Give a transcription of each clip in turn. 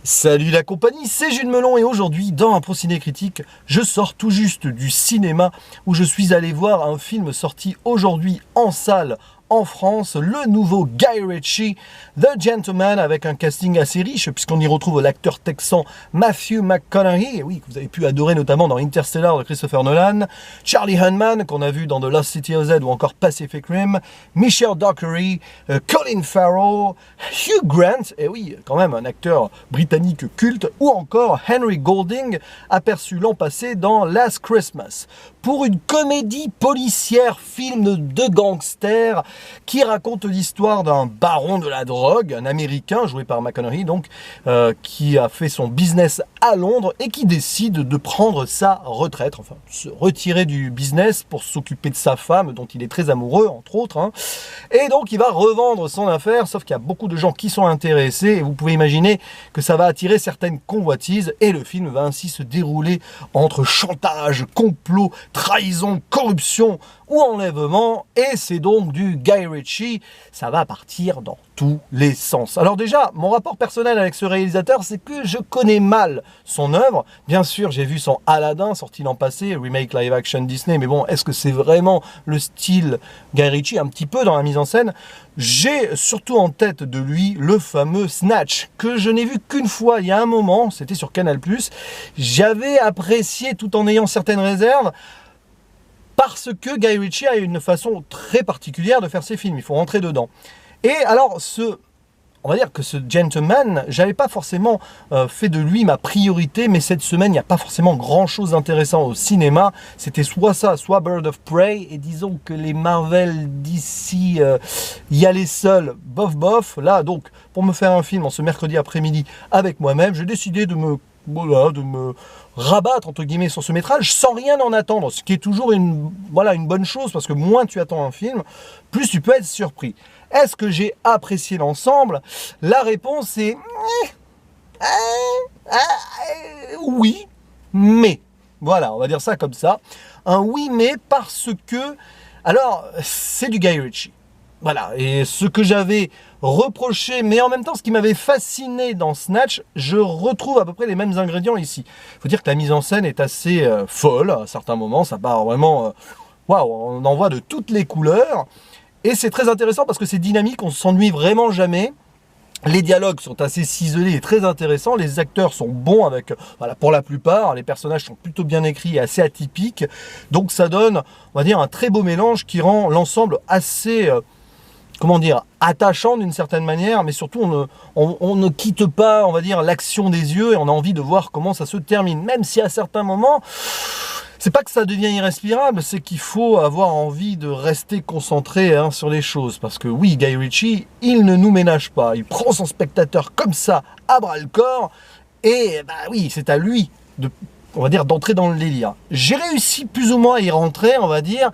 Salut la compagnie, c'est Jules Melon et aujourd'hui dans un Pro-Ciné Critique, je sors tout juste du cinéma où je suis allé voir un film sorti aujourd'hui en salle en France, le nouveau Guy Ritchie, The Gentleman, avec un casting assez riche puisqu'on y retrouve l'acteur texan Matthew McConaughey, oui, que vous avez pu adorer notamment dans Interstellar de Christopher Nolan, Charlie Hunnam qu'on a vu dans The Lost City of Z ou encore Pacific Rim, Michelle Dockery, Colin Farrell, Hugh Grant, et oui, quand même un acteur britannique culte, ou encore Henry Golding, aperçu l'an passé dans Last Christmas. Pour une comédie policière, film de gangster, qui raconte l'histoire d'un baron de la drogue, un Américain, joué par McConaughey, donc, qui a fait son business à Londres et qui décide de prendre sa retraite, enfin, se retirer du business pour s'occuper de sa femme, dont il est très amoureux, entre autres, hein. Et donc, il va revendre son affaire, sauf qu'il y a beaucoup de gens qui sont intéressés, et vous pouvez imaginer que ça va attirer certaines convoitises, et le film va ainsi se dérouler entre chantage, complot, trahison, corruption ou enlèvement, et c'est donc du Guy Ritchie, ça va partir dans tous les sens. Alors déjà, mon rapport personnel avec ce réalisateur, c'est que je connais mal son œuvre. Bien sûr, j'ai vu son Aladdin, sorti l'an passé, remake live action Disney, mais bon, est-ce que c'est vraiment le style Guy Ritchie? Un petit peu dans la mise en scène. J'ai surtout en tête de lui le fameux Snatch, que je n'ai vu qu'une fois il y a un moment, c'était sur Canal+. J'avais apprécié tout en ayant certaines réserves, parce que Guy Ritchie a une façon très particulière de faire ses films, il faut rentrer dedans. Et alors, on va dire que ce Gentleman, j'avais pas forcément fait de lui ma priorité, mais cette semaine, il n'y a pas forcément grand chose d'intéressant au cinéma. C'était soit ça, soit Bird of Prey, et disons que les Marvel d'ici y allaient seuls, bof bof. Là, donc, pour me faire un film en ce mercredi après-midi avec moi-même, j'ai décidé de me rabattre entre guillemets sur ce métrage sans rien en attendre, ce qui est toujours une bonne chose, parce que moins tu attends un film, plus tu peux être surpris. Est-ce que j'ai apprécié l'ensemble? La réponse est oui, mais voilà, on va dire ça comme ça, un oui mais, parce que alors c'est du Guy Ritchie. Voilà, et ce que j'avais reproché, mais en même temps ce qui m'avait fasciné dans Snatch, je retrouve à peu près les mêmes ingrédients ici. Il faut dire que la mise en scène est assez folle, à certains moments, ça part vraiment, waouh, on en voit de toutes les couleurs, et c'est très intéressant parce que c'est dynamique, on ne s'ennuie vraiment jamais. Les dialogues sont assez ciselés et très intéressants, les acteurs sont bons avec, voilà, pour la plupart, les personnages sont plutôt bien écrits et assez atypiques, donc ça donne, on va dire, un très beau mélange qui rend l'ensemble assez... comment dire, attachant d'une certaine manière, mais surtout on ne quitte pas, on va dire, l'action des yeux, et on a envie de voir comment ça se termine, même si à certains moments, c'est pas que ça devient irrespirable, c'est qu'il faut avoir envie de rester concentré sur les choses, parce que oui, Guy Ritchie, il ne nous ménage pas, il prend son spectateur comme ça, à bras le corps, et bah oui, c'est à lui, on va dire, d'entrer dans le délire. J'ai réussi plus ou moins à y rentrer, on va dire,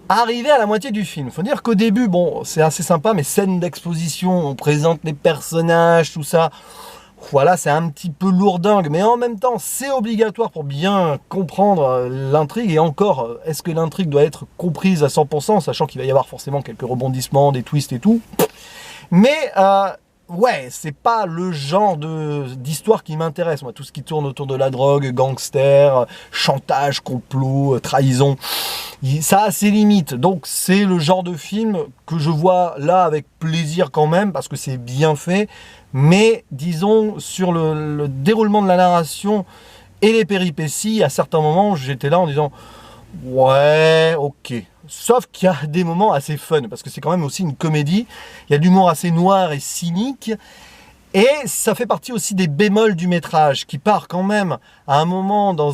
arrivé à la moitié du film. Faut dire qu'au début, bon, c'est assez sympa, mais scène d'exposition, on présente les personnages, tout ça. Voilà, c'est un petit peu lourdingue, mais en même temps, c'est obligatoire pour bien comprendre l'intrigue. Et encore, est-ce que l'intrigue doit être comprise à 100%, sachant qu'il va y avoir forcément quelques rebondissements, des twists et tout. Mais ouais, c'est pas le genre d'histoire qui m'intéresse. Moi, tout ce qui tourne autour de la drogue, gangster, chantage, complot, trahison, ça a ses limites. Donc c'est le genre de film que je vois là avec plaisir quand même, parce que c'est bien fait. Mais disons, sur le déroulement de la narration et les péripéties, à certains moments, j'étais là en disant ouais, ok. Sauf qu'il y a des moments assez fun, parce que c'est quand même aussi une comédie. Il y a de l'humour assez noir et cynique. Et ça fait partie aussi des bémols du métrage, qui part quand même à un moment dans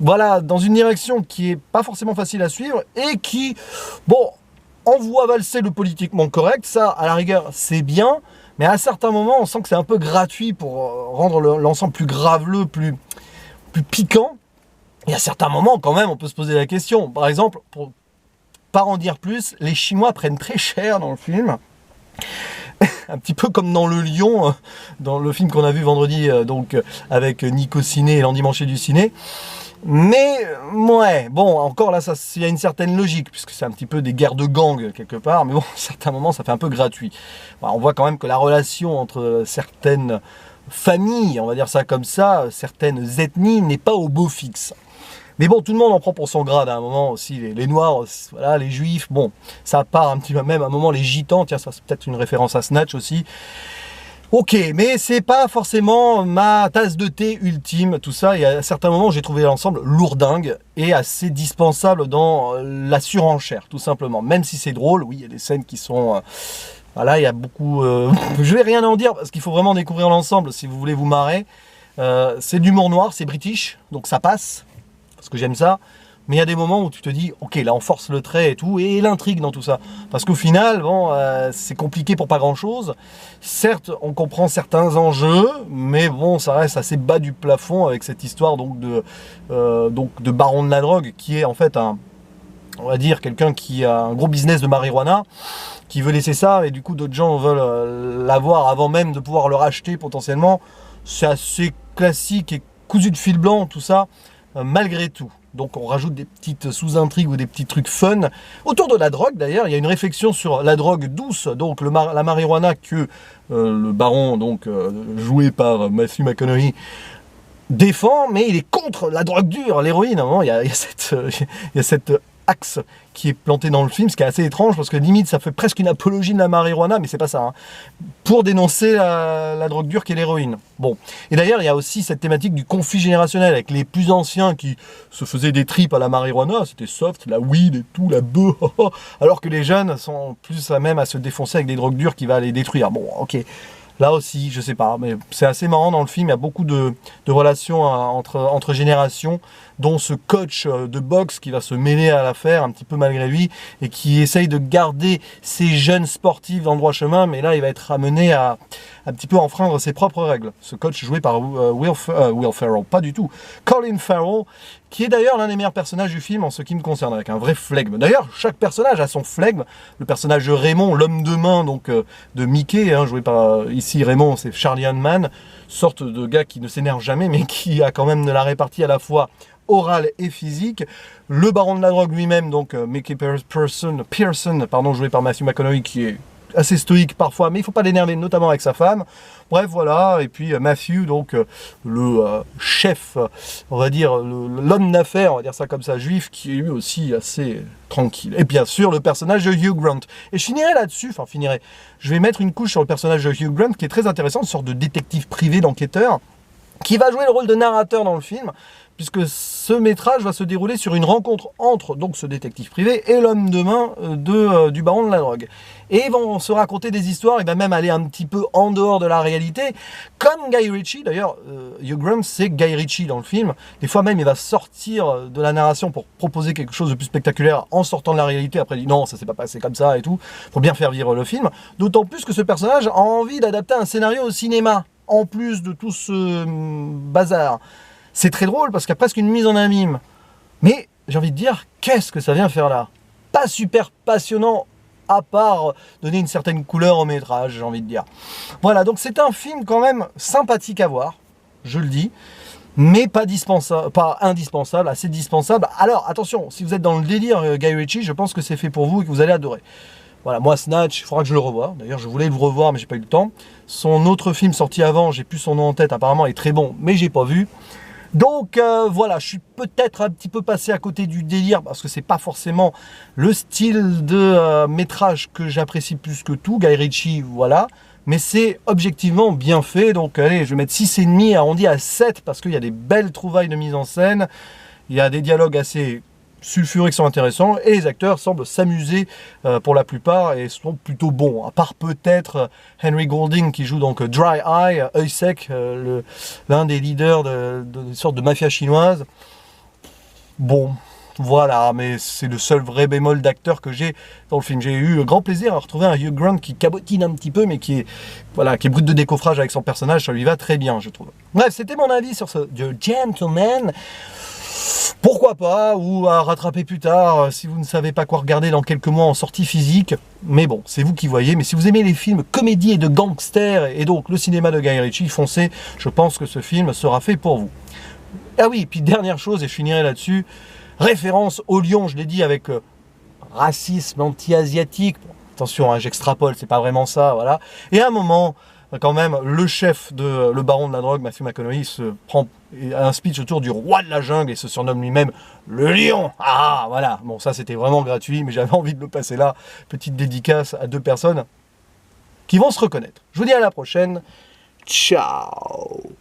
dans une direction qui est pas forcément facile à suivre, et qui, bon, envoie valser le politiquement correct. Ça, à la rigueur, c'est bien. Mais à certains moments, on sent que c'est un peu gratuit pour rendre l'ensemble plus graveleux, plus piquant. Et à certains moments, quand même, on peut se poser la question. Par exemple, pour pas en dire plus, les Chinois prennent très cher dans le film. Un petit peu comme dans Le Lion, dans le film qu'on a vu vendredi, donc avec Nico Ciné et l'endimanché du ciné. Mais, ouais, bon, encore là, il y a une certaine logique, puisque c'est un petit peu des guerres de gang, quelque part, mais bon, à certains moments, ça fait un peu gratuit. On voit quand même que la relation entre certaines familles, on va dire ça comme ça, certaines ethnies, n'est pas au beau fixe. Mais bon, tout le monde en prend pour son grade à un moment aussi, les Noirs, voilà, les Juifs, bon, ça part un petit peu, même à un moment, les Gitans, tiens, ça c'est peut-être une référence à Snatch aussi. Ok, mais c'est pas forcément ma tasse de thé ultime, tout ça, et à certains moments j'ai trouvé l'ensemble lourdingue et assez dispensable dans la surenchère, tout simplement. Même si c'est drôle, oui, il y a des scènes qui sont... voilà, il y a beaucoup... je vais rien en dire, parce qu'il faut vraiment découvrir l'ensemble si vous voulez vous marrer. C'est de l'humour noir, c'est british, donc ça passe, parce que j'aime ça. Mais il y a des moments où tu te dis, ok, là on force le trait et tout, et l'intrigue dans tout ça. Parce qu'au final, bon, c'est compliqué pour pas grand chose. Certes, on comprend certains enjeux, mais bon, ça reste assez bas du plafond avec cette histoire donc de baron de la drogue, qui est en fait on va dire, quelqu'un qui a un gros business de marijuana, qui veut laisser ça, et du coup d'autres gens veulent l'avoir avant même de pouvoir le racheter potentiellement. C'est assez classique et cousu de fil blanc, tout ça, malgré tout. Donc on rajoute des petites sous-intrigues ou des petits trucs fun. Autour de la drogue d'ailleurs, il y a une réflexion sur la drogue douce, donc la marijuana que le baron, donc joué par Matthew McConaughey, défend, mais il est contre la drogue dure, l'héroïne. Il y a cette axe qui est planté dans le film, ce qui est assez étrange parce que limite ça fait presque une apologie de la marijuana, mais c'est pas ça, hein, pour dénoncer la drogue dure qui est l'héroïne. Bon, et d'ailleurs il y a aussi cette thématique du conflit générationnel avec les plus anciens qui se faisaient des tripes à la marijuana, c'était soft, la weed et tout, la bœuf, alors que les jeunes sont plus à même à se défoncer avec des drogues dures qui va les détruire. Bon, ok. Là aussi, je sais pas, mais c'est assez marrant dans le film, il y a beaucoup de relations entre générations, dont ce coach de boxe qui va se mêler à l'affaire un petit peu malgré lui, et qui essaye de garder ses jeunes sportifs dans le droit chemin, mais là il va être amené à un petit peu enfreindre ses propres règles. Ce coach joué par Will Ferrell, pas du tout, Colin Farrell, qui est d'ailleurs l'un des meilleurs personnages du film en ce qui me concerne, avec un vrai flegme. D'ailleurs, chaque personnage a son flegme. Le personnage de Raymond, l'homme de main donc de Mickey, hein, joué par ici Raymond, c'est Charlie Hunman, sorte de gars qui ne s'énerve jamais, mais qui a quand même de la répartie à la fois orale et physique. Le baron de la drogue lui-même, donc Mickey Pearson, joué par Matthew McConaughey, qui est assez stoïque parfois, mais il ne faut pas l'énerver, notamment avec sa femme. Bref, voilà, et puis Matthew, donc le chef, on va dire, l'homme d'affaires, on va dire ça comme ça, juif, qui est lui aussi assez tranquille. Et bien sûr, le personnage de Hugh Grant. Et je finirai là-dessus, je vais mettre une couche sur le personnage de Hugh Grant, qui est très intéressant, une sorte de détective privé, d'enquêteur, qui va jouer le rôle de narrateur dans le film, puisque ce métrage va se dérouler sur une rencontre entre donc ce détective privé et l'homme de main du baron de la drogue. Et ils vont se raconter des histoires, il va même aller un petit peu en dehors de la réalité, comme Guy Ritchie. D'ailleurs, Hugh Grant, c'est Guy Ritchie dans le film. Des fois même, il va sortir de la narration pour proposer quelque chose de plus spectaculaire en sortant de la réalité. Après, il dit non, ça s'est pas passé comme ça et tout, pour bien faire vivre le film. D'autant plus que ce personnage a envie d'adapter un scénario au cinéma, en plus de tout ce bazar. C'est très drôle parce qu'il y a presque une mise en abîme. Mais j'ai envie de dire, qu'est-ce que ça vient faire là? Pas super passionnant, à part donner une certaine couleur au métrage, j'ai envie de dire. Voilà, donc c'est un film quand même sympathique à voir, je le dis, mais pas indispensable, assez dispensable. Alors attention, si vous êtes dans le délire Guy Ritchie, je pense que c'est fait pour vous et que vous allez adorer. Voilà, moi Snatch, il faudra que je le revoie. D'ailleurs, je voulais le revoir, mais j'ai pas eu le temps. Son autre film sorti avant, j'ai plus son nom en tête, apparemment est très bon, mais j'ai pas vu. Donc voilà, je suis peut-être un petit peu passé à côté du délire parce que c'est pas forcément le style de métrage que j'apprécie plus que tout, Guy Ritchie, voilà. Mais c'est objectivement bien fait, donc allez, je vais mettre 6,5 arrondi à 7 parce qu'il y a des belles trouvailles de mise en scène, il y a des dialogues assez sulfureux qui sont intéressants et les acteurs semblent s'amuser pour la plupart et sont plutôt bons, à part peut-être Henry Golding qui joue donc Dry Eye, œil sec, l'un des leaders de sorte de mafia chinoise. Bon, voilà, mais c'est le seul vrai bémol d'acteur que j'ai dans le film. J'ai eu grand plaisir à retrouver un Hugh Grant qui cabotine un petit peu, mais qui est brut de décoffrage avec son personnage, ça lui va très bien, je trouve. Bref, c'était mon avis sur ce The Gentleman. Pourquoi pas, ou à rattraper plus tard, si vous ne savez pas quoi regarder dans quelques mois en sortie physique. Mais bon, c'est vous qui voyez. Mais si vous aimez les films comédie et de gangsters, et donc le cinéma de Guy Ritchie, foncez, je pense que ce film sera fait pour vous. Ah oui, puis dernière chose, et je finirai là-dessus, référence au lion, je l'ai dit, avec racisme anti-asiatique. Bon, attention, hein, j'extrapole, c'est pas vraiment ça, voilà. Et à un moment, quand même, le chef de le baron de la drogue, Matthew McConaughey, se prend un speech autour du roi de la jungle et se surnomme lui-même le lion. Ah, voilà. Bon, ça c'était vraiment gratuit, mais j'avais envie de le passer là. Petite dédicace à deux personnes qui vont se reconnaître. Je vous dis à la prochaine. Ciao.